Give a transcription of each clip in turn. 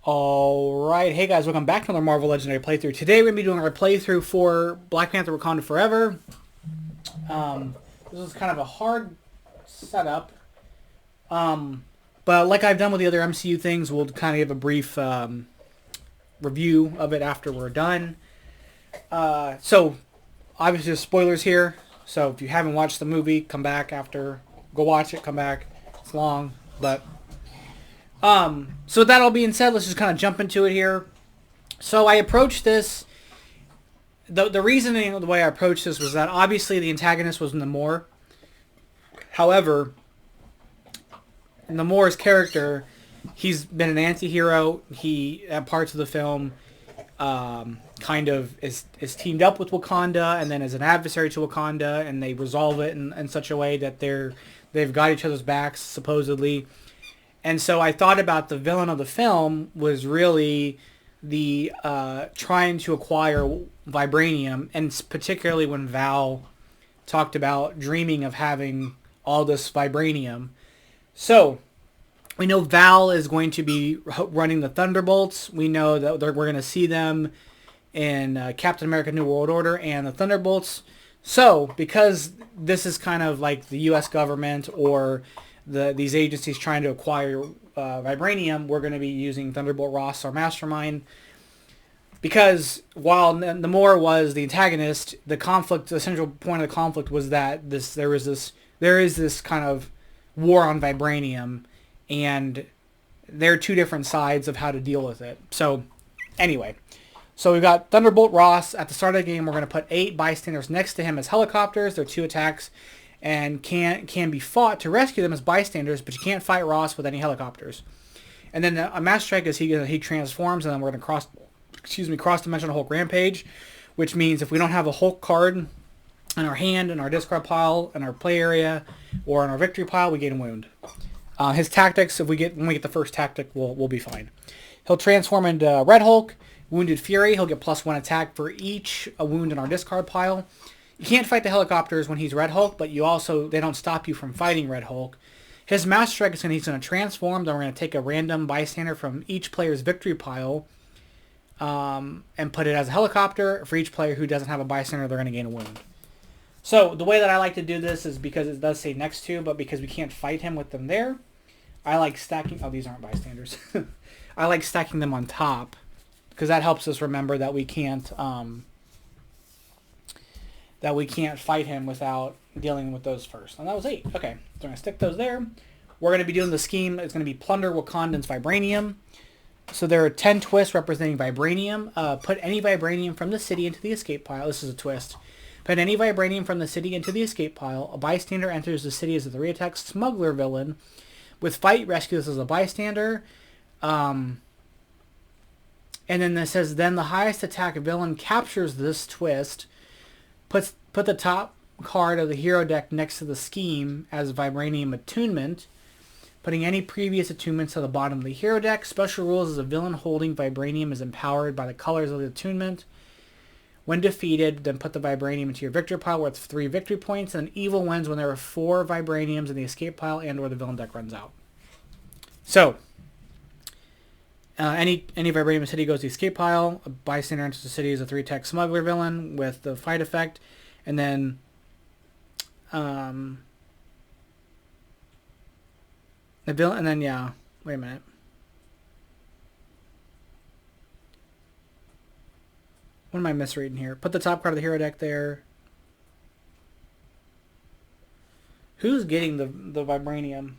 Alright, hey guys, welcome back to another Marvel Legendary playthrough. Today we're going to be doing our playthrough for Black Panther Wakanda Forever. This is kind of a hard setup. But like I've done with the other MCU things, we'll kind of give a brief review of it after we're done. So, obviously there's spoilers here. So if you haven't watched the movie, come back after. Go watch it, come back. It's long, but... So with that all being said, let's just kind of jump into it here. So I approached this, the reasoning of the way I approached this was that obviously the antagonist was Namor. However, Namor's character, he's been an anti-hero. He, at parts of the film, kind of is teamed up with Wakanda and then is an adversary to Wakanda, and they resolve it in such a way that they've got each other's backs, supposedly. And so I thought about the villain of the film was really the trying to acquire vibranium, and particularly when Val talked about dreaming of having all this vibranium. So we know Val is going to be running the Thunderbolts. We know that we're going to see them in Captain America New World Order and the Thunderbolts. So because this is kind of like the U.S. government or these agencies trying to acquire vibranium, we're going to be using Thunderbolt Ross, our mastermind, because while Namor was the antagonist, the central point of the conflict was that there is this kind of war on vibranium, and there are two different sides of how to deal with it. So anyway, so we've got Thunderbolt Ross. At the start of the game, we're going to put 8 bystanders next to him as helicopters. There are 2 attacks and can be fought to rescue them as bystanders, but you can't fight Ross with any helicopters. And then a Master Strike is he transforms, and then we're going to cross-dimensional Hulk Rampage, which means if we don't have a Hulk card in our hand, in our discard pile, in our play area, or in our victory pile, we gain a wound. His tactics, when we get the first tactic, we'll be fine. He'll transform into Red Hulk, Wounded Fury. He'll get +1 attack for each wound in our discard pile. You can't fight the helicopters when he's Red Hulk, but they don't stop you from fighting Red Hulk. His Master Strike is he's going to transform. Then we're going to take a random bystander from each player's victory pile and put it as a helicopter. For each player who doesn't have a bystander, they're going to gain a wound. So the way that I like to do this is because it does say next to, but because we can't fight him with them there, I like stacking... Oh, these aren't bystanders. I like stacking them on top because that helps us remember that we can't... fight him without dealing with those first. And that was 8. Okay, so I'm going to stick those there. We're going to be doing the scheme. It's going to be plunder Wakandans vibranium. So there are 10 twists representing vibranium. Put any vibranium from the city into the escape pile. This is a twist. Put any vibranium from the city into the escape pile. A bystander enters the city as a 3-attack smuggler villain. With fight, rescue this as a bystander. And then it says, then the highest attack villain captures this twist. Put the top card of the hero deck next to the scheme as vibranium attunement, putting any previous attunements to the bottom of the hero deck. Special rules is a villain holding vibranium is empowered by the colors of the attunement. When defeated, then put the vibranium into your victory pile worth 3 victory points, and evil wins when there are 4 vibraniums in the escape pile and or the villain deck runs out. So, any vibranium in the city goes to the escape pile. A bystander enters the city as a 3-attack smuggler villain with the fight effect. And then, the villain, and then, yeah, wait a minute. What am I misreading here? Put the top card of the hero deck there. Who's getting the vibranium?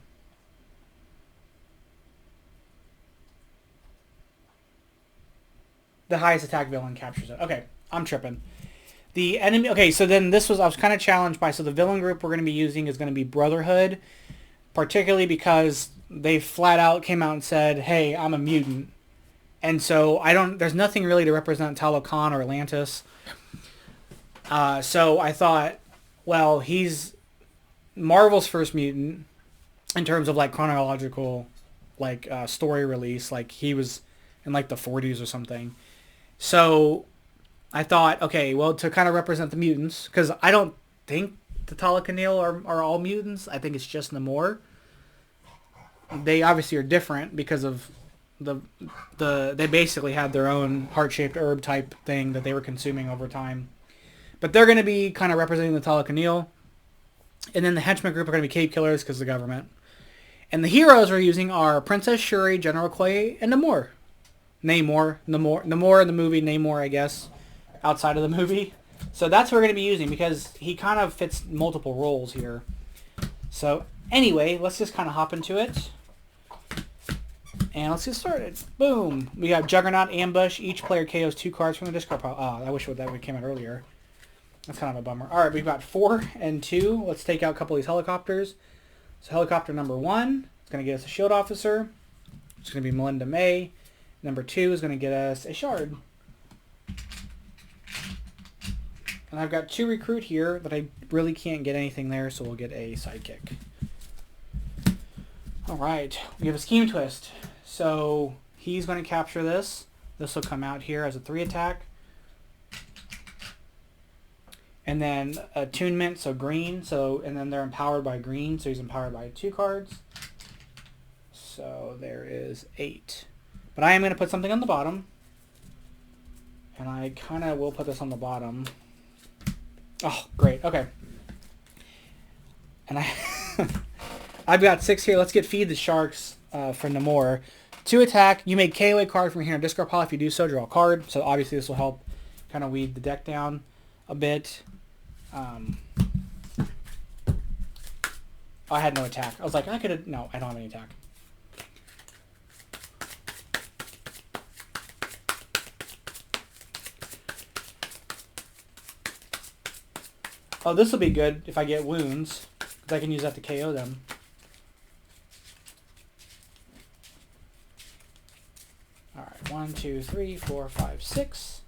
The highest attack villain captures it. Okay, I'm tripping. The enemy... Okay, so then I was kind of challenged by... So the villain group we're going to be using is going to be Brotherhood. Particularly because they flat out came out and said, hey, I'm a mutant. And so there's nothing really to represent Talokan or Atlantis. So I thought, well, he's Marvel's first mutant in terms of like chronological story release. Like he was in like the 40s or something. So I thought, okay, well, to kind of represent the mutants, because I don't think the Talokanil are all mutants. I think it's just Namor. They obviously are different because of they basically had their own heart-shaped herb type thing that they were consuming over time. But they're going to be kind of representing the Telekineal. And then the henchmen group are going to be Cape Killers because of the government. And the heroes we're using are Princess Shuri, General Quay, and Namor. Namor in the movie, Namor, I guess, outside of the movie. So that's what we're going to be using because he kind of fits multiple roles here. So anyway, let's just kind of hop into it. And let's get started. Boom. We got Juggernaut, Ambush. Each player KOs 2 cards from the discard pile. Oh, I wish that would came out earlier. That's kind of a bummer. All right, we've got 4 and 2. Let's take out a couple of these helicopters. So helicopter number 1 is going to get us a shield officer. It's going to be Melinda May. Number 2 is going to get us a shard. And I've got 2 recruit here, but I really can't get anything there, so we'll get a sidekick. All right, we have a scheme twist. So he's going to capture this. This will come out here as a 3 attack. And then attunement, so green. And then they're empowered by green, so he's empowered by 2 cards. So there is 8. But I am going to put something on the bottom. And I kind of will put this on the bottom. Oh, great. Okay. And I've got 6 here. Let's get Feed the Sharks for Namor. 2 attack. You may KO a card from here in discard pile. If you do so, draw a card. So obviously this will help kind of weed the deck down a bit. I had no attack. I was like, I could have... No, I don't have any attack. Oh, this will be good if I get wounds, because I can use that to KO them. All right, 1, 2, 3, 4, 5, 6.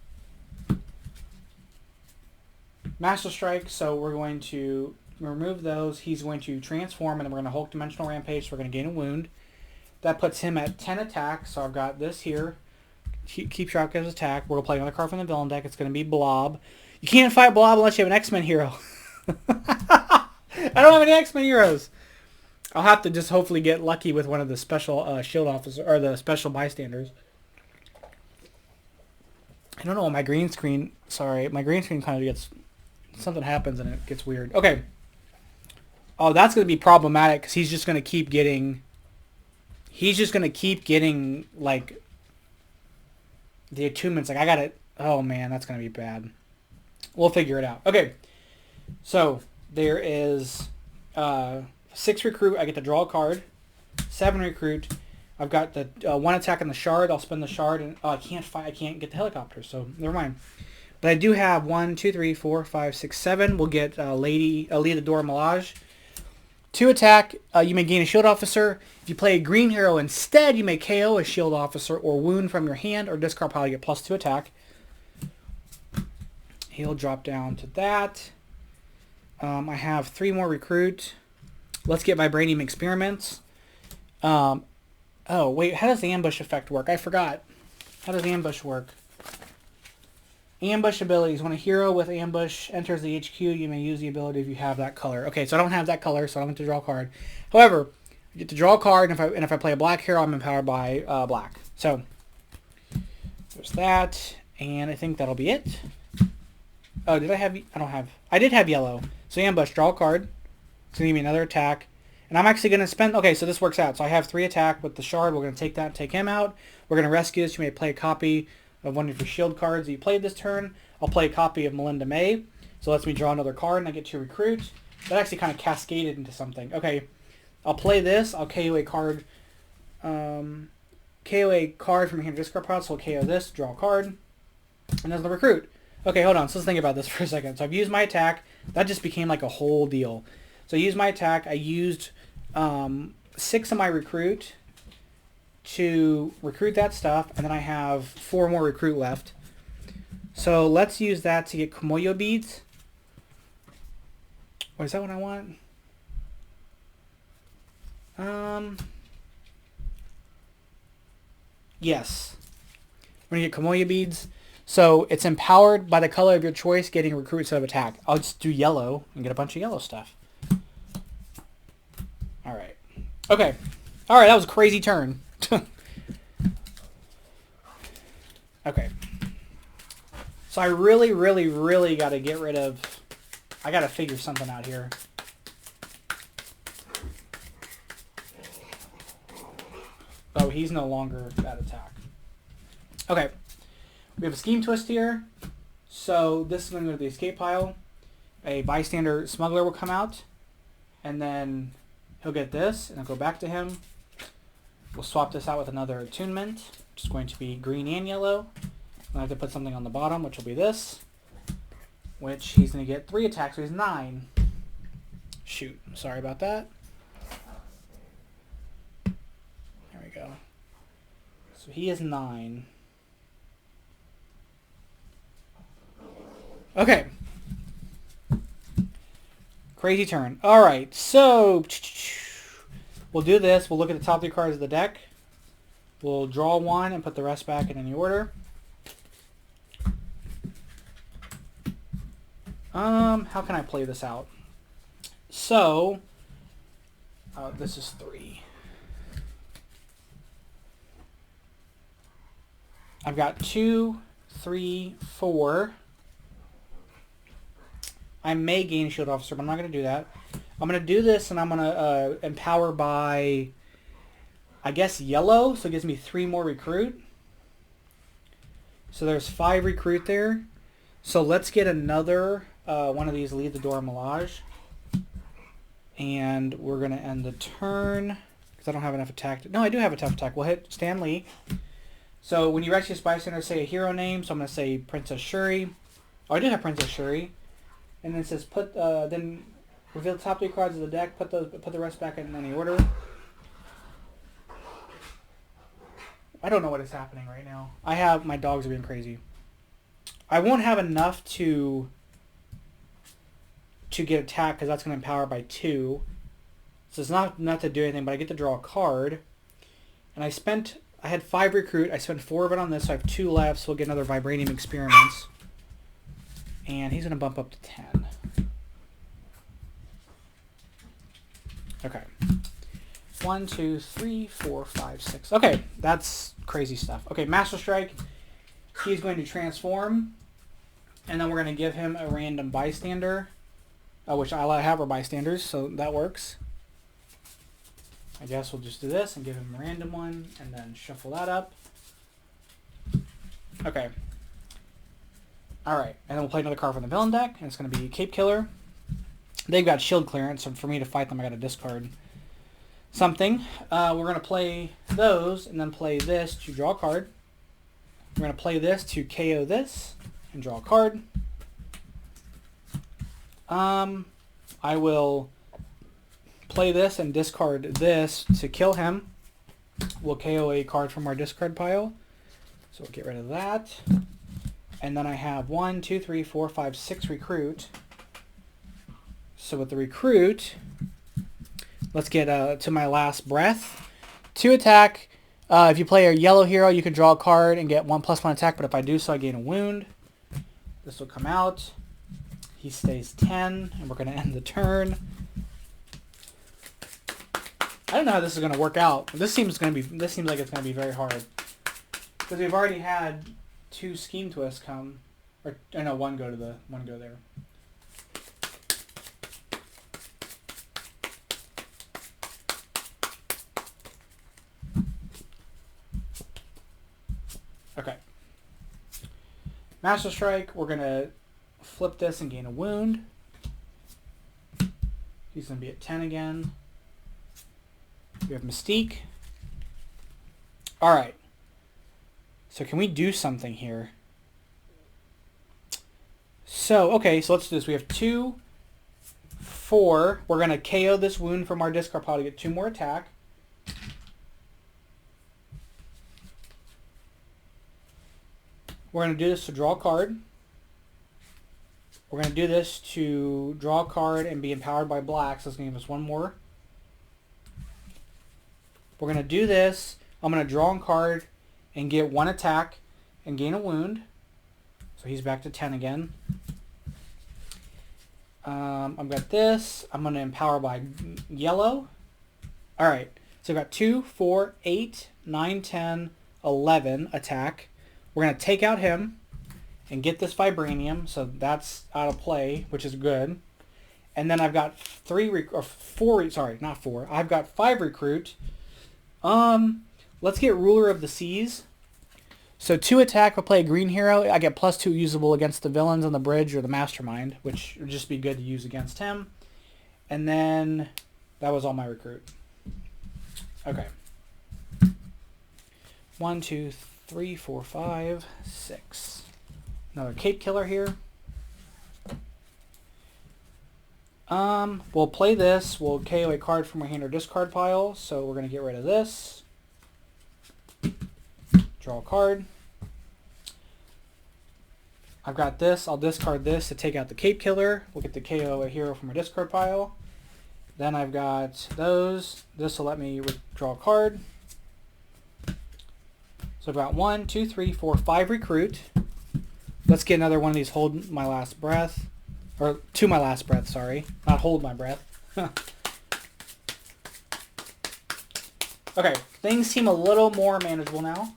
Master Strike, so we're going to remove those. He's going to transform, and then we're going to Hulk Dimensional Rampage, so we're going to gain a wound. That puts him at 10 attack, so I've got this here. Keep track of his attack. We're going to play another card from the villain deck. It's going to be Blob. You can't fight Blob unless you have an X-Men hero. I don't have any X-Men heroes. I'll have to just hopefully get lucky with one of the special shield officers, or the special bystanders. I don't know, my green screen, sorry, my green screen kind of gets, something happens and it gets weird. Okay. Oh, that's going to be problematic because he's just going to keep getting, like, the attunements. Like, I got it. Oh, man, that's going to be bad. We'll figure it out. Okay. So, there is 6 recruit. I get to draw a card. 7 recruit. I've got the 1 attack on the shard. I'll spend the shard, and I can't fight. I can't get the helicopter, so never mind. But I do have 1, 2, 3, 4, 5, 6, 7. We'll get Lady Dora Milaje. 2 attack. You may gain a shield officer. If you play a green hero instead, you may KO a shield officer or wound from your hand or discard pile. You get +2 attack. He'll drop down to that. I have 3 more recruit. Let's get Vibranium Experiments. Oh, wait, how does the ambush effect work? I forgot. How does ambush work? Ambush abilities. When a hero with ambush enters the HQ, you may use the ability if you have that color. Okay, so I don't have that color, so I don't get to draw a card. However, I get to draw a card, and if I play a black hero, I'm empowered by black. So, there's that, and I think that'll be it. Oh, did I have... I don't have... I did have yellow. So ambush, draw a card. It's going to give me another attack. And I'm actually going to spend... Okay, so this works out. So I have 3 attack with the shard. We're going to take that and take him out. We're going to rescue this. You may play a copy of one of your shield cards that you played this turn. I'll play a copy of Melinda May. So it lets me draw another card and I get to recruit. That actually kind of cascaded into something. Okay, I'll play this. I'll KO a card. KO a card from here to discard pile. So I'll KO this, draw a card. And there's the recruit. Okay, hold on. So let's think about this for a second. So I've used my attack. That just became like a whole deal. So I used my attack. I used 6 of my recruit to recruit that stuff. And then I have 4 more recruit left. So let's use that to get Komoyo beads. Or is that what I want? Yes. We're going to get Komoyo beads. So it's empowered by the color of your choice, getting recruit instead of attack. I'll just do yellow and get a bunch of yellow stuff. All right. Okay. All right, that was a crazy turn. Okay. So I really, really, really got to get rid of... I got to figure something out here. Oh, he's no longer that attack. Okay. We have a scheme twist here. So this is going to go to the escape pile. A bystander smuggler will come out. And then he'll get this. And I'll go back to him. We'll swap this out with another attunement. Which is going to be green and yellow. I have to put something on the bottom, which will be this. Which he's going to get 3 attacks, so he's 9. Shoot, sorry about that. There we go. So he is 9. Okay. Crazy turn. Alright, so we'll do this. We'll look at the top 3 cards of the deck. We'll draw 1 and put the rest back in any order. How can I play this out? So, this is 3. I've got 2, 3, 4. I may gain Shield Officer, but I'm not going to do that. I'm going to do this, and I'm going to empower by, I guess, yellow, so it gives me 3 more recruit. So there's 5 recruit there. So let's get another one of these Leave the Door Millage. And we're going to end the turn, because I don't have enough attack. No, I do have a tough attack. We'll hit Stan Lee. So when you rescue a bystander, say a hero name. So I'm going to say Princess Shuri. Oh, I do have Princess Shuri. And then it says then reveal the top 3 cards of the deck. Put the rest back in any order. I don't know what is happening right now. My dogs are being crazy. I won't have enough to get attacked because that's going to empower by 2. So it's not enough to do anything, but I get to draw a card. And I had 5 recruit. I spent 4 of it on this, so I have 2 left, so we'll get another Vibranium Experiments. And he's going to bump up to 10. Okay. 1, 2, 3, 4, 5, 6. Okay, that's crazy stuff. Okay, Master Strike. He's going to transform. And then we're going to give him a random bystander. Which I have our bystanders, so that works. I guess we'll just do this and give him a random one. And then shuffle that up. Okay. Alright, and then we'll play another card from the villain deck. And it's going to be Cape Killer. They've got shield clearance, so for me to fight them I got to discard something. We're going to play those and then play this to draw a card. We're going to play this to KO this and draw a card. I will play this and discard this to kill him. We'll KO a card from our discard pile. So we'll get rid of that. And then I have 1, 2, 3, 4, 5, 6 recruit. So with the recruit, let's get to my last breath. 2 attack. If you play a yellow hero, you can draw a card and get 1+1 attack, but if I do so, I gain a wound. This will come out. He stays 10, and we're going to end the turn. I don't know how this is going to work out. This seems like it's going to be very hard. Because we've already had 2 scheme twists come. Or no, one go there. Okay. Master Strike, we're going to flip this and gain a wound. He's going to be at 10 again. We have Mystique. Alright. So can we do something here? So, okay, so let's do this. We have 2, 4. We're going to KO this wound from our discard pile to get 2 more attack. We're going to do this to draw a card. We're going to do this to draw a card and be empowered by black, so it's going to give us 1 more. We're going to do this. I'm going to draw a card and get 1 attack and gain a wound. So he's back to 10 again. I've got this. I'm going to empower by yellow. Alright, so I've got 2, 4, 8, 9, 10, 11 attack. We're going to take out him and get this vibranium, so that's out of play, which is good. And then I've got 4. I've got 5 recruit. Let's get Ruler of the Seas. So 2 attack, I'll play a green hero. I get +2 usable against the villains on the bridge or the mastermind, which would just be good to use against him. And then that was all my recruit. Okay. 1, 2, 3, 4, 5, 6. Another cape killer here. We'll play this. We'll KO a card from our hand or discard pile. So we're going to get rid of this. Draw a card. I've got this. I'll discard this to take out the cape killer. We'll get the KO a hero from our discard pile. Then I've got those. This will let me draw a card. So I've got 1, 2, 3, 4, 5 recruit. Let's get another one of these hold my last breath. Or to my last breath, sorry. Not hold my breath. Okay, things seem a little more manageable now.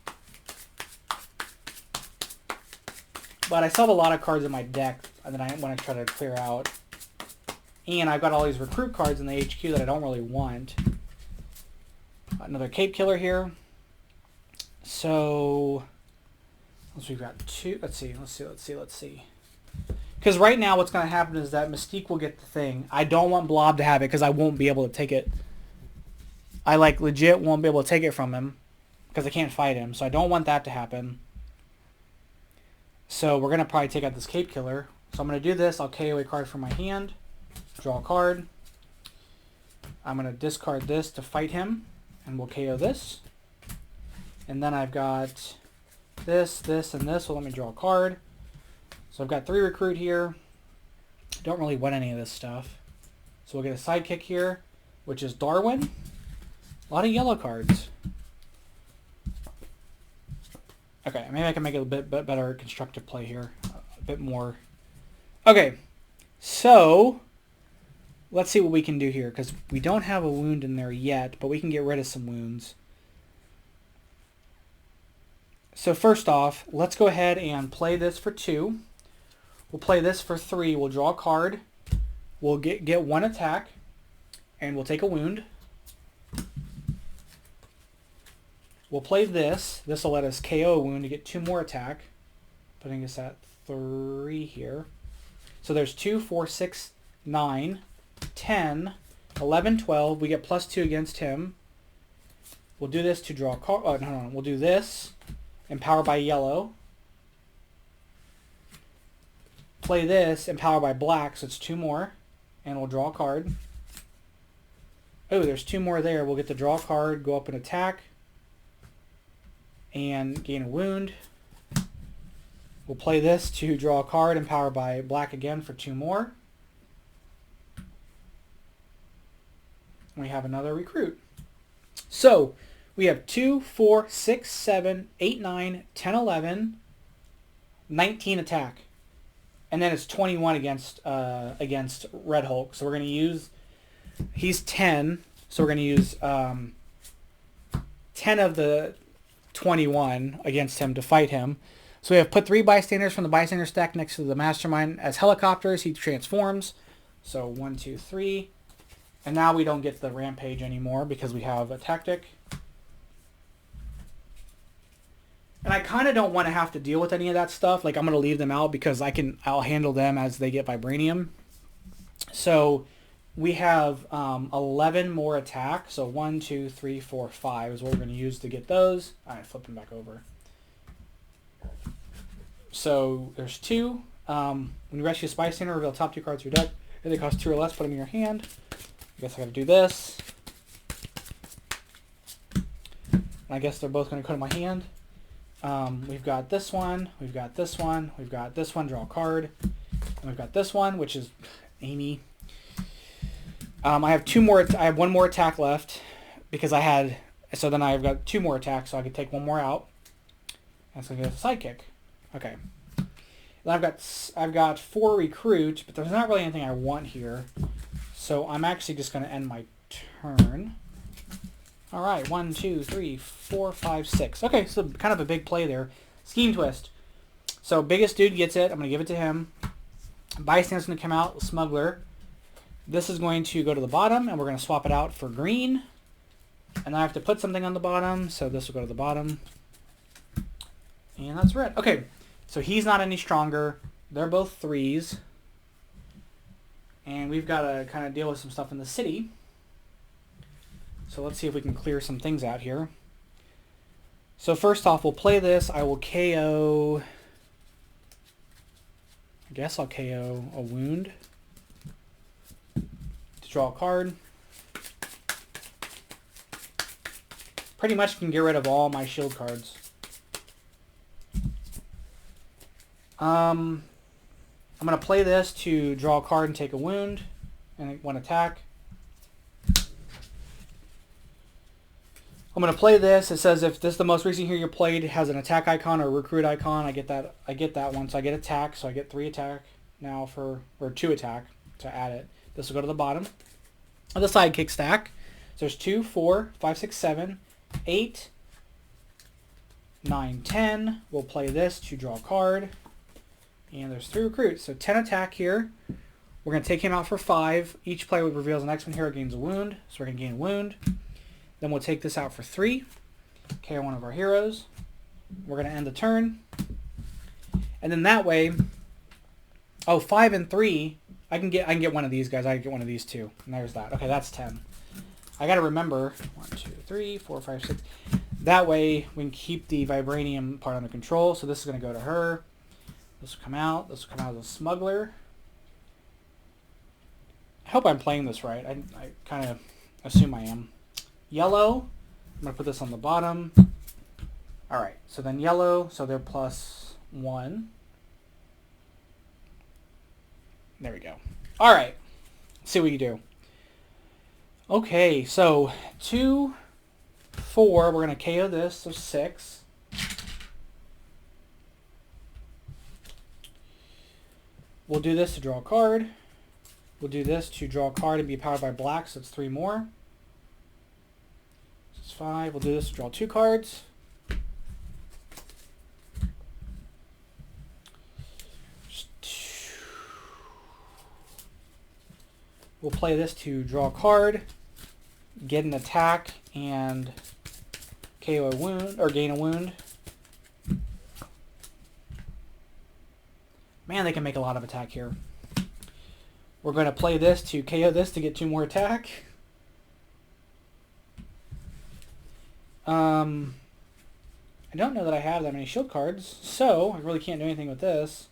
But I still have a lot of cards in my deck that I want to try to clear out. And I've got all these recruit cards in the HQ that I don't really want. Another cape killer here. So we've got 2. Let's see. Because right now what's going to happen is that Mystique will get the thing. I don't want Blob to have it because I won't be able to take it. I legit won't be able to take it from him because I can't fight him. So I don't want that to happen. So we're going to probably take out this cape killer. So I'm going to do this. I'll KO a card from my hand. Draw a card. I'm going to discard this to fight him. And we'll KO this. And then I've got this, this, and this. So let me draw a card. So I've got 3 recruit here. Don't really want any of this stuff. So we'll get a sidekick here, which is Darwin. A lot of yellow cards. Okay, maybe I can make it a bit better constructive play here. A bit more. Okay, so let's see what we can do here, because we don't have a wound in there yet, but we can get rid of some wounds. So first off, let's go ahead and play this for 2. We'll play this for 3. We'll draw a card. We'll get 1 attack, and we'll take a wound. We'll play this. This will let us KO a wound to get 2 more attack. Putting us at 3 here. So there's 2, 4, 6, 9, 10, 11, 12. We get +2 against him. We'll do this to draw a card. Oh, no. We'll do this. Empower by yellow. Play this. Empower by black. So it's 2 more. And we'll draw a card. Oh, there's 2 more there. We'll get to draw a card. Go up and attack. And gain a wound. We'll play this to draw a card. Empower by black again for 2 more. We have another recruit. So we have 2, 4, 6, 7, 8, 9, 10, 11, 19 attack. And then it's 21 against Red Hulk. So we're going to use... He's 10. So we're going to use 10 of the 21 against him to fight him. So we have put 3 bystanders from the bystander stack next to the mastermind as helicopters. He transforms. So 1, 2, 3. And now we don't get the rampage anymore because we have a tactic. And I kind of don't want to have to deal with any of that stuff. Like, I'm going to leave them out because I'll handle them as they get vibranium. So we have 11 more attack. So 1, 2, 3, 4, 5 is what we're going to use to get those. All right, flip them back over. So there's 2. When you rescue a bystander, reveal top 2 cards of your deck. If they cost 2 or less, put them in your hand. I guess I got to do this. I guess they're both going to go to my hand. We've got this one. We've got this one. We've got this one. Draw a card. And we've got this one, which is Amy. I have 2 more. I have 1 more attack left because I had. So then I've got 2 more attacks, so I could take 1 more out. That's gonna get a sidekick. Okay. Then I've got 4 recruit, but there's not really anything I want here. So I'm actually just gonna end my turn. All right, 1, 2, 3, 4, 5, 6. Okay, so kind of a big play there. Scheme twist. So biggest dude gets it. I'm going to give it to him. Bystander's going to come out. Smuggler. This is going to go to the bottom, and we're going to swap it out for green. And then I have to put something on the bottom, so this will go to the bottom. And that's red. Okay, so he's not any stronger. They're both 3s. And we've got to kind of deal with some stuff in the city. So let's see if we can clear some things out here. So first off, we'll play this. I will KO... I guess I'll KO a wound. To draw a card. Pretty much can get rid of all my shield cards. I'm going to play this to draw a card and take a wound. And 1 attack. I'm going to play this. It says if this is the most recent hero you played, it has an attack icon or a recruit icon. I get that one. So I get attack. So I get 3 attack now or 2 attack to add it. This will go to the bottom of the sidekick stack. So there's 2, 4, 5, 6, 7, 8, 9, 10. We'll play this to draw a card. And there's 3 recruits. So 10 attack here. We're going to take him out for 5. Each player who reveals an X-Men hero gains a wound. So we're going to gain a wound. Then we'll take this out for 3. KO one of our heroes. We're going to end the turn. And then that way, 5 and 3, I can get one of these guys. I can get one of these too. And there's that. Okay, that's 10. I got to remember 1, 2, 3, 4, 5, 6. That way we can keep the vibranium part under control. So this is going to go to her. This will come out. This will come out as a smuggler. I hope I'm playing this right. I kind of assume I am. Yellow. I'm going to put this on the bottom. Alright, so then yellow. So they're +1. There we go. Alright. Let's see what you do. Okay, so 2, 4. We're going to KO this. So 6. We'll do this to draw a card. We'll do this to draw a card and be powered by black, so it's 3 more. So it's 5. We'll do this to draw 2 cards. We'll play this to draw a card, get an attack, and KO a wound, or gain a wound. Man, they can make a lot of attack here. We're going to play this to KO this to get 2 more attack. I don't know that I have that many shield cards, so I really can't do anything with this.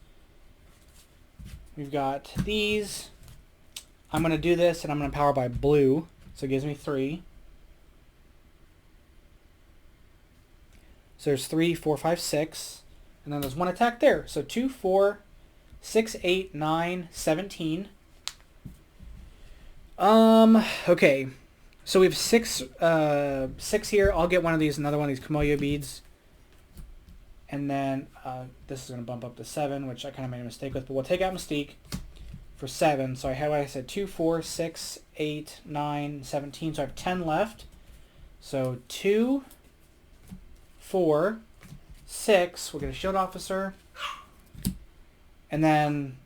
We've got these. I'm going to do this, and I'm going to power by blue, so it gives me 3. So there's 3, 4, 5, 6, and then there's 1 attack there. So 2, 4, 6, 8, 9, 17. Okay. So we have 6 here. I'll get one of these, another one of these Camellia beads. And then this is going to bump up to 7, which I kind of made a mistake with. But we'll take out Mystique for 7. So I had, like I said, 2, 4, 6, 8, 9, 17. So I have 10 left. So 2, 4, 6. We'll get a shield officer. And then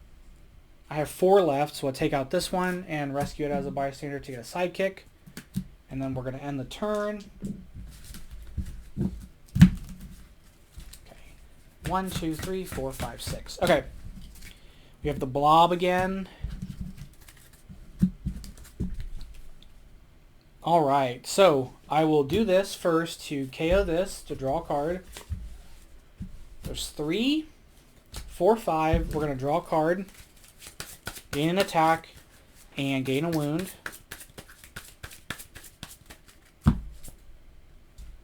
I have 4 left, so we'll take out this one and rescue it as a bystander to get a sidekick. And then we're going to end the turn. Okay. 1, 2, 3, 4, 5, 6. Okay. We have the blob again. Alright, so I will do this first to KO this, to draw a card. There's 3, 4, 5. We're going to draw a card, gain an attack, and gain a wound.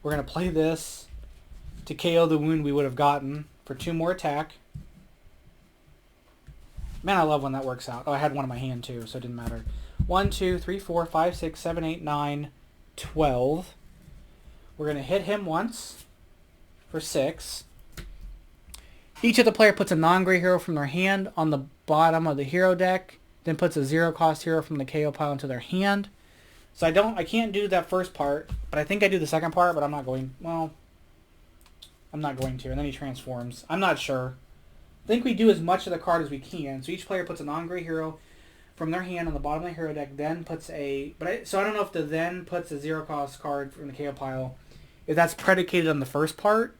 We're going to play this to KO the wound we would have gotten for 2 more attack. Man, I love when that works out. Oh, I had one in my hand too, so it didn't matter. 1, 2, 3, 4, 5, 6, 7, 8, 9, 12. We're going to hit him once for 6. Each of the player puts a non-gray hero from their hand on the bottom of the hero deck, then puts a 0-cost hero from the KO pile into their hand. So I can't do that first part, but I think I do the second part, but I'm not going, well, I'm not going to. And then he transforms. I'm not sure. I think we do as much of the card as we can. So each player puts a non-gray hero from their hand on the bottom of the hero deck, then puts a... So I don't know if the then puts a 0-cost card from the KO pile, if that's predicated on the first part.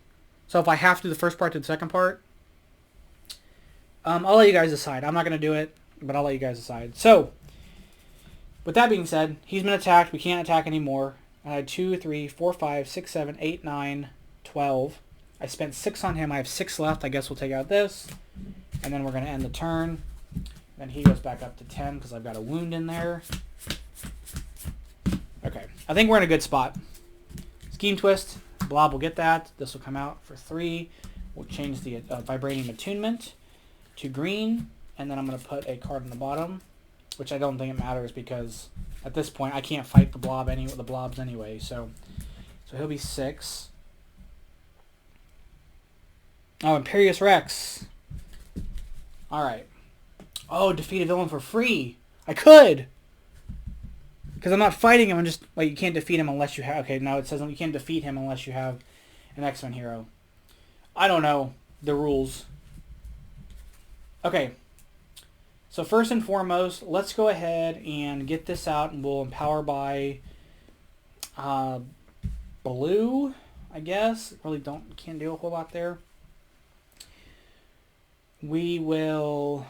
So if I have to do the first part to the second part, I'll let you guys decide. I'm not going to do it, but I'll let you guys decide. So, with that being said, he's been attacked. We can't attack anymore. I had 2, 3, 4, 5, 6, 7, 8, 9, 12. I spent 6 on him. I have 6 left. I guess we'll take out this. And then we're going to end the turn. Then he goes back up to 10 because I've got a wound in there. Okay. I think we're in a good spot. Scheme Twist. Blob will get that. This will come out for 3. We'll change the Vibranium Attunement to green. And then I'm going to put a card on the bottom, which I don't think it matters because at this point I can't fight the blobs anyway. So he'll be 6. Oh, Imperious Rex. Alright. Oh, defeat a villain for free. I could! Because I'm not fighting him. I'm just... Like, you can't defeat him unless you have... Okay, now it says you can't defeat him unless you have an X-Men hero. I don't know the rules. Okay. So first and foremost, let's go ahead and get this out, and we'll empower by blue, I guess. Really can't do a whole lot there. We will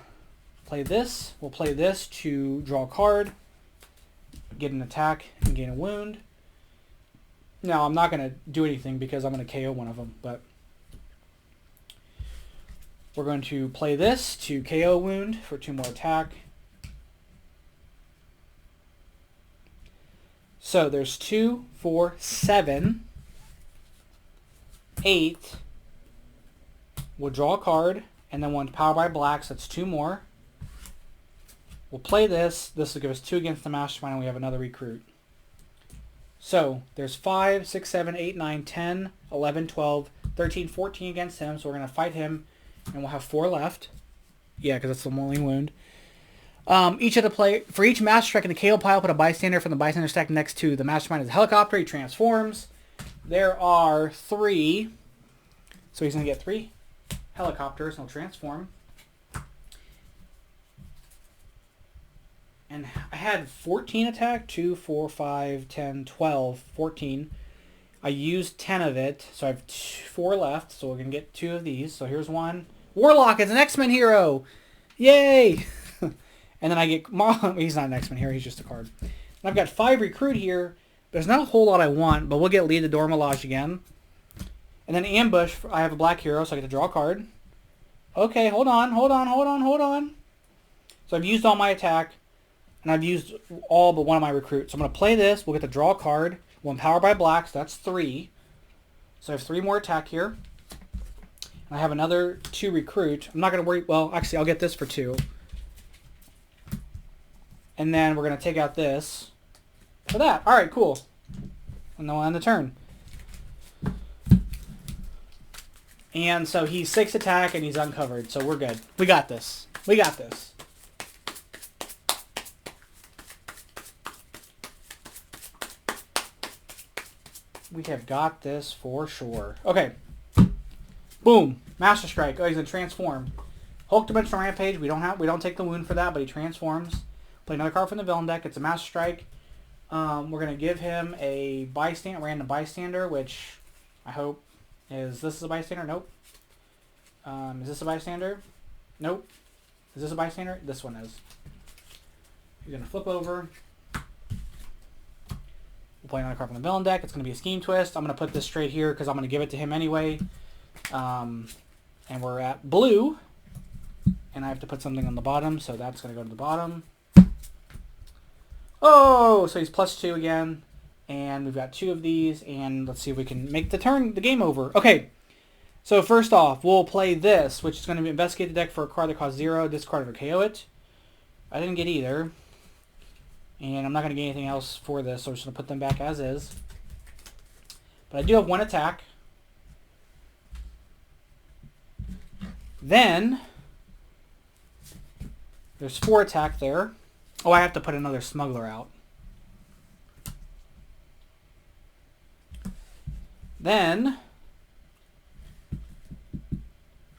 play this. We'll play this to draw a card, get an attack, and gain a wound. Now, I'm not going to do anything because I'm going to KO one of them, but we're going to play this to KO wound for 2 more attack. So there's 2, 4, 7, 8. We'll draw a card, and then one power by black, so that's 2 more. We'll play this. This will give us 2 against the Mastermind, and we have another recruit. So there's 5, 6, 7, 8, 9, 10, 11, 12, 13, 14 against him, so we're going to fight him. And we'll have 4 left. Yeah, because that's the only wound. For each Master Strike in the KO pile, put a bystander from the bystander stack next to the Mastermind as a helicopter. He transforms. There are 3. So he's going to get 3 helicopters, and he'll transform. And I had 14 attack. 2, 4, 5, 10, 12, 14. I used 10 of it, so I have 4 left, so we're going to get 2 of these. So here's one. Warlock is an X-Men hero! Yay! And then I get... He's not an X-Men hero, he's just a card. And I've got 5 recruit here. There's not a whole lot I want, but we'll get Lead the Dormelage again. And then Ambush, I have a black hero, so I get to draw a card. Okay, hold on. So I've used all my attack, and I've used all but one of my recruits. So I'm going to play this. We'll get to draw a card. We'll empower by black, so that's 3. So I have 3 more attack here. And I have another 2 recruit. I'm not going to worry... Well, actually, I'll get this for 2. And then we're going to take out this for that. All right, cool. And then we'll end the turn. And so he's 6 attack, and he's uncovered. So we're good. We got this. We got this. We have got this for sure. Okay. Boom. Master Strike. Oh, he's gonna transform. Hulk Dimensional Rampage. We don't take the wound for that, but he transforms. Play another card from the villain deck. It's a Master Strike. We're gonna give him a random bystander, which I hope is this a bystander? Nope. Is this a bystander? Nope. Is this a bystander? This one is. He's gonna flip over. We'll play another card from the villain deck. It's going to be a Scheme Twist. I'm going to put this straight here because I'm going to give it to him anyway. And we're at blue. And I have to put something on the bottom, so that's going to go to the bottom. Oh, so he's +2 again. And we've got 2 of these. And let's see if we can make the game over. Okay, so first off, we'll play this, which is going to investigate the deck for a card that costs 0. Discard it or KO it. I didn't get either. And I'm not going to get anything else for this, so I'm just going to put them back as is. But I do have 1 attack. Then, there's 4 attack there. Oh, I have to put another smuggler out. Then,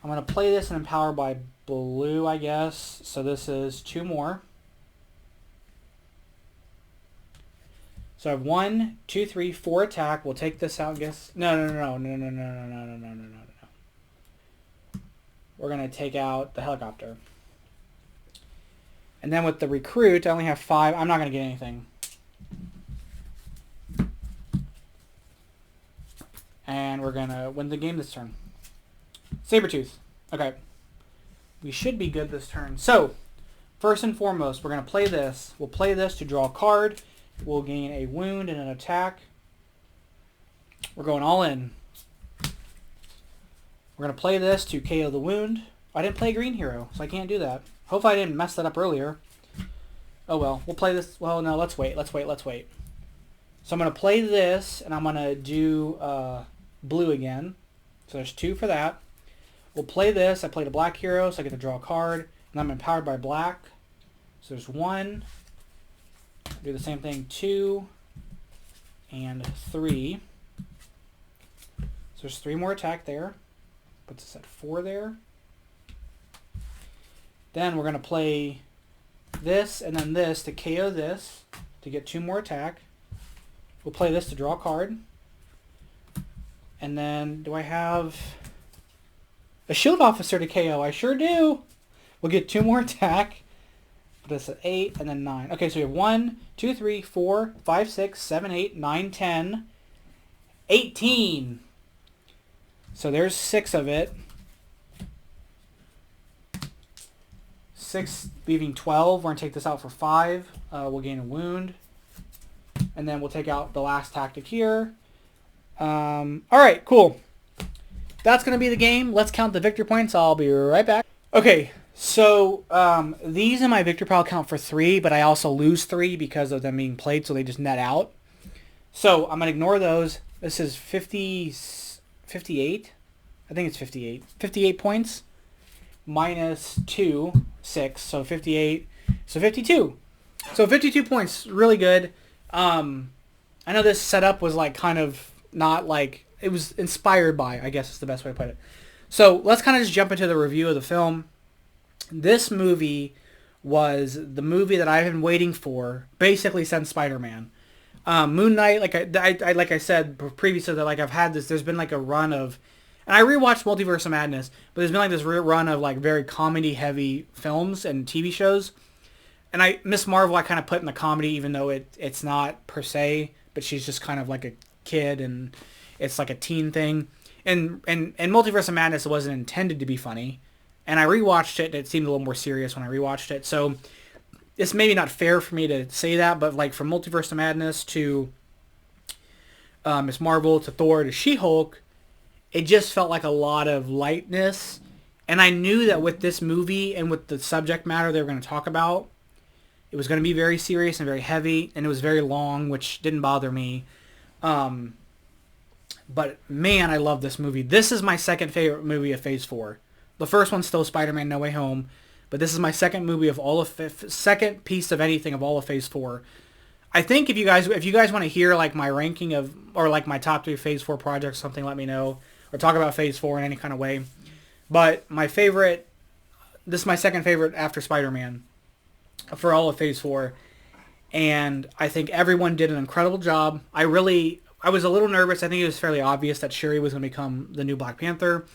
I'm going to play this and empower by blue, I guess. So this is 2 more. So I have 1, 2, 3, 4 attack. We'll take this out, I guess. No. We're going to take out the helicopter. And then with the recruit, I only have 5. I'm not going to get anything. And we're going to win the game this turn. Sabretooth. Okay. We should be good this turn. So, first and foremost, we're going to play this. We'll play this to draw a card. We'll gain a wound and an attack. We're going all in. We're going to play this to KO the wound. I didn't play Green Hero, so I can't do that. Hopefully I didn't mess that up earlier. Oh well, we'll play this. Well, no, let's wait. So I'm going to play this, and I'm going to do blue again. So there's 2 for that. We'll play this. I played a black hero, so I get to draw a card. And I'm empowered by black. So there's 1. Do the same thing, 2 and 3. So there's 3 more attack there. Puts us at 4 there. Then we're going to play this and then this to KO this to get 2 more attack. We'll play this to draw a card. And then do I have a shield officer to KO? I sure do. We'll get 2 more attack. Put us at 8 and then 9. Okay, so we have 1, 2, 3, 4, 5, 6, 7, 8, 9, 10, 18. So there's 6 of it. 6 leaving 12. We're going to take this out for 5. We'll gain a wound. And then we'll take out the last tactic here. Alright, cool. That's going to be the game. Let's count the victory points. I'll be right back. Okay, so these in my victory pile count for 3, but I also lose 3 because of them being played, so they just net out. So I'm going to ignore those. This is 58. I think it's 58. 58 points. Minus 2, 6. So 58. So 52. So 52 points. Really good. I know this setup was like kind of not like... It was inspired by, I guess is the best way to put it. So let's kind of just jump into the review of the film. This movie was the movie that I've been waiting for basically since Spider-Man. Moon Knight, like I said previously, that like I've had this. There's been like a run of, and I rewatched Multiverse of Madness, but there's been like this run of like very comedy-heavy films and TV shows. And Miss Marvel, I kind of put in the comedy, even though it's not per se, but she's just kind of like a kid and it's like a teen thing. And Multiverse of Madness, it wasn't intended to be funny. And I rewatched it, and it seemed a little more serious when I rewatched it. So it's maybe not fair for me to say that, but like from Multiverse of Madness to Miss Marvel to Thor to She-Hulk, it just felt like a lot of lightness. And I knew that with this movie and with the subject matter they were going to talk about, it was going to be very serious and very heavy, and it was very long, which didn't bother me. But man, I love this movie. This is my second favorite movie of Phase 4. The first one's still Spider-Man No Way Home, but this is my second movie of all of second piece of anything of all of Phase 4. I think if you guys want to hear like my ranking of, or like my top 3 Phase 4 projects, something, let me know, or talk about Phase 4 in any kind of way. But my favorite, this is my second favorite after Spider-Man for all of Phase 4, and I think everyone did an incredible job. I was a little nervous. I think it was fairly obvious that Shuri was going to become the new Black Panther.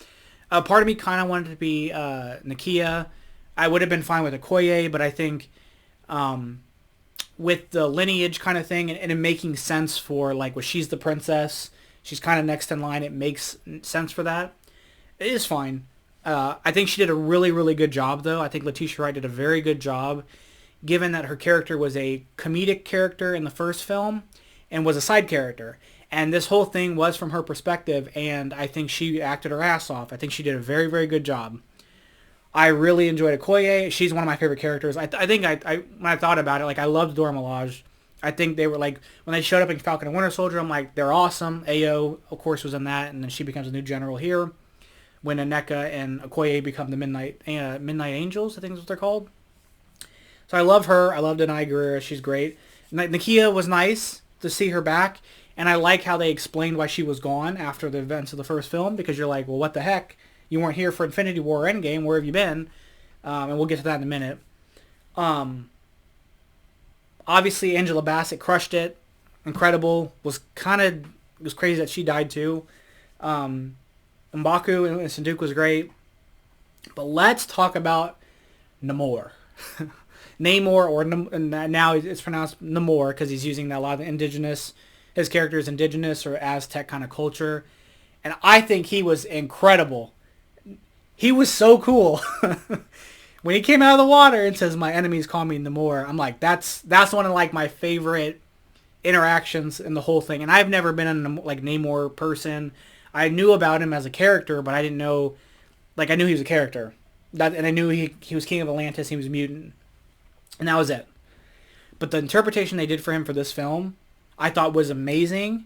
Part of me kind of wanted it to be Nakia. I would have been fine with Okoye, but I think with the lineage kind of thing and it making sense for, like, well, she's the princess, she's kind of next in line, it makes sense for that. It is fine. I think she did a really, really good job, though. I think Letitia Wright did a very good job, given that her character was a comedic character in the first film and was a side character. And this whole thing was from her perspective, and I think she acted her ass off. I think she did a very, very good job. I really enjoyed Okoye. She's one of my favorite characters. I think when I thought about it, like, I loved Dora Milaje. I think they were, like, when they showed up in Falcon and Winter Soldier, I'm like, they're awesome. Ayo, of course, was in that, and then she becomes a new general here when Aneka and Okoye become the Midnight Angels, I think is what they're called. So I love her. I love Denai Guerrera. She's great. Nakia was nice to see her back. And I like how they explained why she was gone after the events of the first film, because you're like, well, what the heck? You weren't here for Infinity War or Endgame. Where have you been? And we'll get to that in a minute. Obviously, Angela Bassett crushed it. Incredible. Was crazy that she died too. M'Baku and Sanduk was great. But let's talk about Namor. Namor, or now it's pronounced Namor because he's using a lot of indigenous. His character is indigenous or Aztec kind of culture, and I think he was incredible. He was so cool. When he came out of the water and says, "My enemies call me Namor," I'm like, that's one of like my favorite interactions in the whole thing. And I've never been a like Namor person. I knew about him as a character, but I didn't know, like I knew he was a character. And I knew he was king of Atlantis, he was a mutant. And that was it. But the interpretation they did for him for this film, I thought was amazing.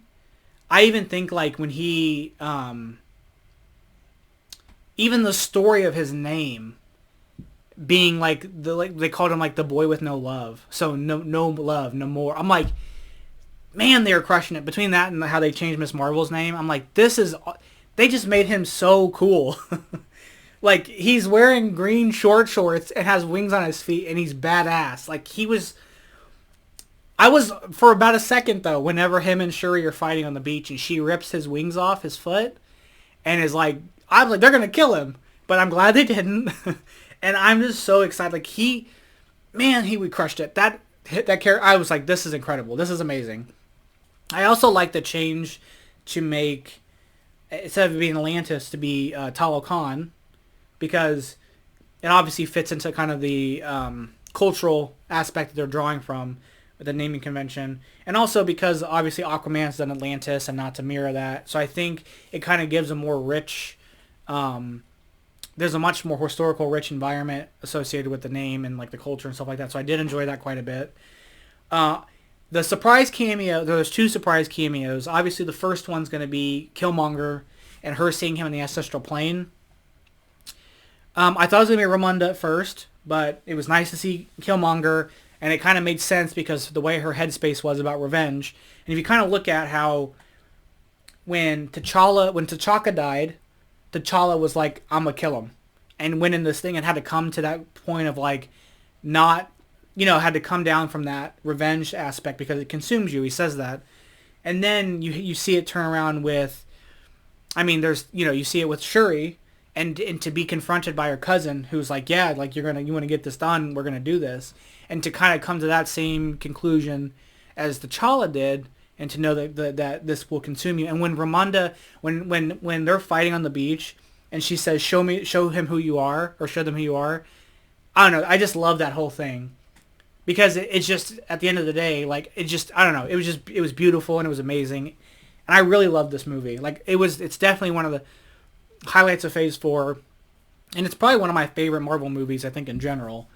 I even think like when he even the story of his name being like they called him like the boy with no love. So no love, no more. I'm like, man, they were crushing it. Between that and how they changed Miss Marvel's name, I'm like, they just made him so cool. Like, he's wearing green shorts and has wings on his feet, and he's badass. Like, I was, for about a second, though, whenever him and Shuri are fighting on the beach, and she rips his wings off his foot, and is like, I was like, they're going to kill him. But I'm glad they didn't. And I'm just so excited. Like, he crushed it. That character, I was like, this is incredible. This is amazing. I also like the change to make, instead of being Atlantis, to be Talokan, because it obviously fits into kind of the cultural aspect that they're drawing from with the naming convention. And also because obviously Aquaman's done Atlantis and not to mirror that. So I think it kind of gives a more rich, there's a much more historical rich environment associated with the name and like the culture and stuff like that. So I did enjoy that quite a bit. The surprise cameo, there's 2 surprise cameos. Obviously the first one's going to be Killmonger and her seeing him in the ancestral plane. I thought it was going to be Ramonda at first, but it was nice to see Killmonger, and it kind of made sense because the way her headspace was about revenge. And if you kind of look at how when T'Chaka died, T'Challa was like, I'm going to kill him. And went in this thing and had to come to that point of like not, had to come down from that revenge aspect because it consumes you. He says that. And then you see it turn around with, you see it with Shuri. And to be confronted by her cousin, who's like, yeah, like you want to get this done, we're gonna do this, and to kind of come to that same conclusion as T'Challa did, and to know that this will consume you. And when Ramonda, when they're fighting on the beach, and she says, show him who you are, or show them who you are, I don't know, I just love that whole thing, because it's just at the end of the day, like it was beautiful and it was amazing, and I really loved this movie. Like it's definitely one of the highlights of Phase 4, and it's probably one of my favorite Marvel movies, I think, in general.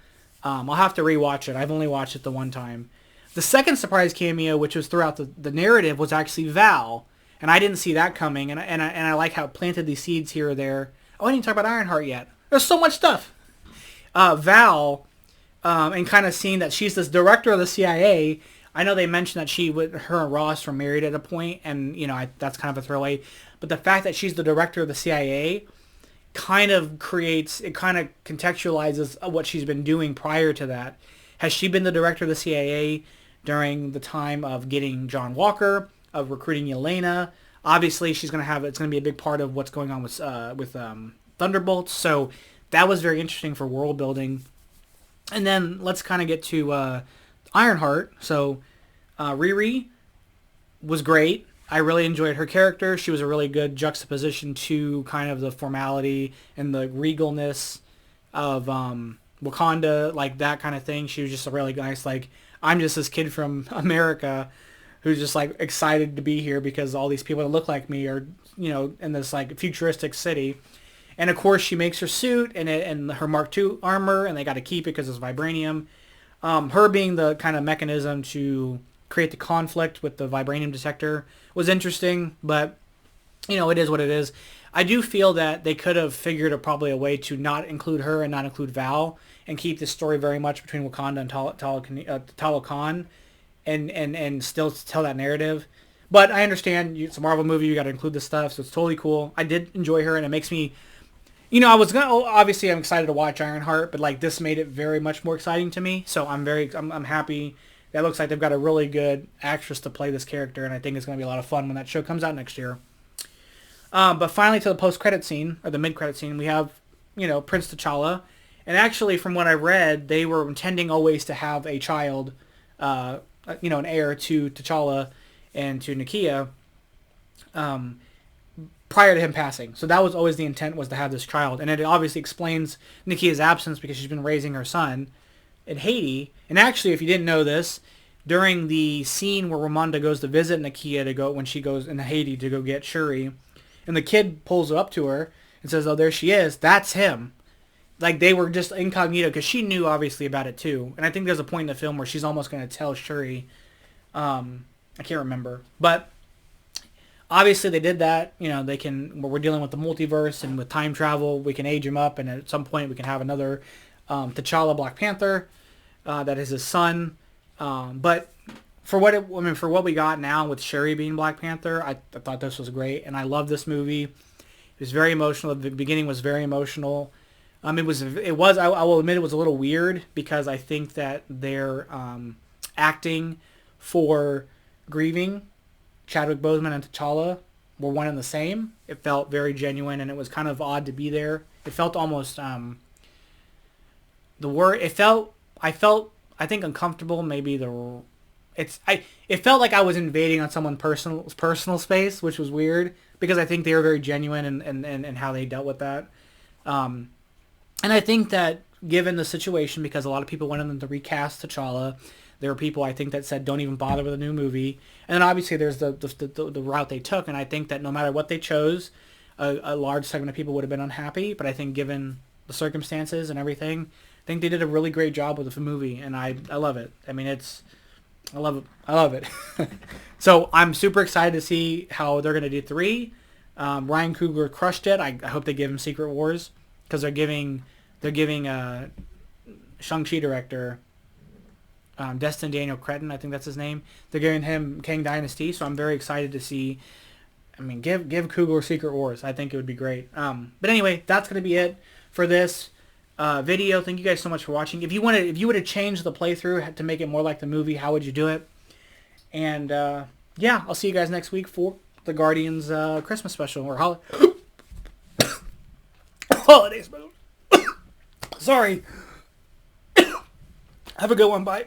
I'll have to rewatch it. I've only watched it the one time. The second surprise cameo, which was throughout the narrative, was actually Val, and I didn't see that coming, and I like how it planted these seeds here or there. Oh, I didn't talk about Ironheart yet. There's so much stuff. Val, and kind of seeing that she's this director of the CIA. I know they mentioned that her and Ross were married at a point, and that's kind of a throwaway. But the fact that she's the director of the CIA kind of contextualizes what she's been doing prior to that. Has she been the director of the CIA during the time of getting John Walker, of recruiting Yelena? Obviously, it's going to be a big part of what's going on with Thunderbolts. So that was very interesting for world building. And then let's kind of get to Ironheart. So Riri was great. I really enjoyed her character. She was a really good juxtaposition to kind of the formality and the regalness of Wakanda, like that kind of thing. She was just a really nice, like, I'm just this kid from America who's just like excited to be here because all these people that look like me are, in this like futuristic city. And of course she makes her suit and her Mark II armor, and they got to keep it because it's vibranium. Her being the kind of mechanism to create the conflict with the vibranium detector was interesting, but it is what it is. I do feel that they could have figured probably a way to not include her and not include Val and keep this story very much between Wakanda and Talokan and still tell that narrative. But I understand it's a Marvel movie, you got to include this stuff, so it's totally cool. I did enjoy her, and it I was gonna obviously I'm excited to watch Ironheart, but like this made it very much more exciting to me. So I'm happy. That looks like they've got a really good actress to play this character, and I think it's gonna be a lot of fun when that show comes out next year. But finally, to the post-credit scene or the mid-credit scene, we have Prince T'Challa, and actually, from what I read, they were intending always to have a child, an heir to T'Challa and to Nakia, prior to him passing. So that was always the intent, was to have this child. And it obviously explains Nakia's absence because she's been raising her son in Haiti. And actually, if you didn't know this, during the scene where Ramonda goes to visit Nakia when she goes into Haiti to go get Shuri, and the kid pulls up to her and says, "Oh, there she is," that's him. Like, they were just incognito because she knew obviously about it too. And I think there's a point in the film where she's almost going to tell Shuri. I can't remember. But obviously they did that. We're dealing with the multiverse and with time travel. We can age him up, and at some point we can have another T'Challa Black Panther that is his son. But for what we got now with Shuri being Black Panther, I thought this was great, and I love this movie. It was very emotional. The beginning was very emotional. I will admit it was a little weird because I think that their acting for grieving Chadwick Boseman and T'Challa were one and the same. It felt very genuine, and it was kind of odd to be there. It felt almost I think uncomfortable. Maybe it felt like I was invading on someone's personal space, which was weird because I think they were very genuine in how they dealt with that. And I think that given the situation, because a lot of people wanted them to recast T'Challa, there were people I think that said don't even bother with a new movie. And then obviously there's the route they took, and I think that no matter what they chose, a large segment of people would have been unhappy. But I think given the circumstances and everything, I think they did a really great job with the movie, and I love it. I mean, I love it. So I'm super excited to see how they're going to do 3. Ryan Coogler crushed it. I hope they give him Secret Wars, because they're giving Shang-Chi director Destin Daniel Cretton, I think that's his name. They're giving him Kang Dynasty, so I'm very excited to see. I mean, give Coogler Secret Wars. I think it would be great. But anyway, that's going to be it for this video. Thank you guys so much for watching. If you would have changed the playthrough to make it more like the movie, how would you do it? And yeah, I'll see you guys next week for the Guardians Christmas special or holiday special. Sorry. Have a good one. Bye.